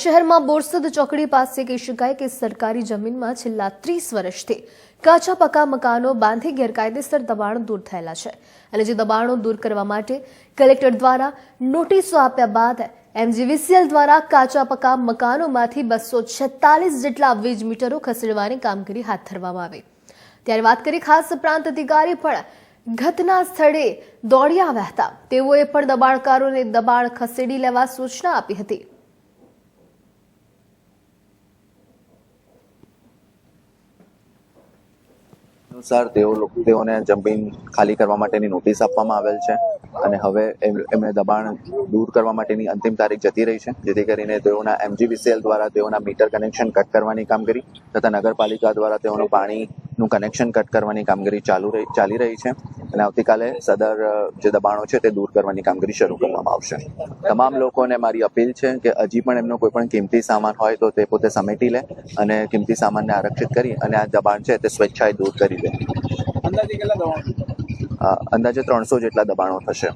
શહેરમાં બોરસદ ચોકડી પાસે કહી શકાય કે સરકારી જમીનમાં છેલ્લા 30 વર્ષથી કાચા પક્કા મકાનો બાંધી ગેરકાયદેસર દબાણો દૂર થયેલા છે અને જે દબાણો દૂર કરવા માટે કલેક્ટર દ્વારા નોટિસો આપ્યા બાદ MGVCL દ્વારા કાચા પક્કા મકાનોમાંથી 246 જેટલા વીજ મીટરો ખસેડવાની કામગીરી હાથ ધરવામાં આવી। ત્યારે વાત કરી ખાસ પ્રાંત અધિકારી પણ ઘટના સ્થળે દોડી આવ્યા હતા। તેઓએ પણ દબાણકારોને દબાણ ખસેડી લેવા સૂચના આપી હતી। અનુસાર તેઓને જમીન ખાલી કરવા માટેની નોટિસ આપવામાં આવેલ છે અને હવે એમને દબાણ દૂર કરવા માટેની અંતિમ તારીખ જતી રહી છે, જેથી કરીને તેઓના MGVCL દ્વારા તેઓના મીટર કનેક્શન કટ કરવાની કામગીરી તથા નગરપાલિકા દ્વારા તેઓનું પાણીનું કનેક્શન કટ કરવાની કામગીરી ચાલી રહી છે અને આવતીકાલે સદર જે દબાણો છે તે દૂર કરવાની કામગીરી શરૂ કરવામાં આવશે। તમામ લોકોને મારી અપીલ છે કે હજી પણ એમનો કોઈ પણ કિંમતી સામાન હોય તો તે પોતે સમેટી લે અને કિંમતી સામાનને આરક્ષિત કરી અને આ દબાણ છે તે સ્વેચ્છાએ દૂર કરી દે। અંદાજે કેટલા દબાણો? અંદાજે 300 જેટલા દબાણો થશે।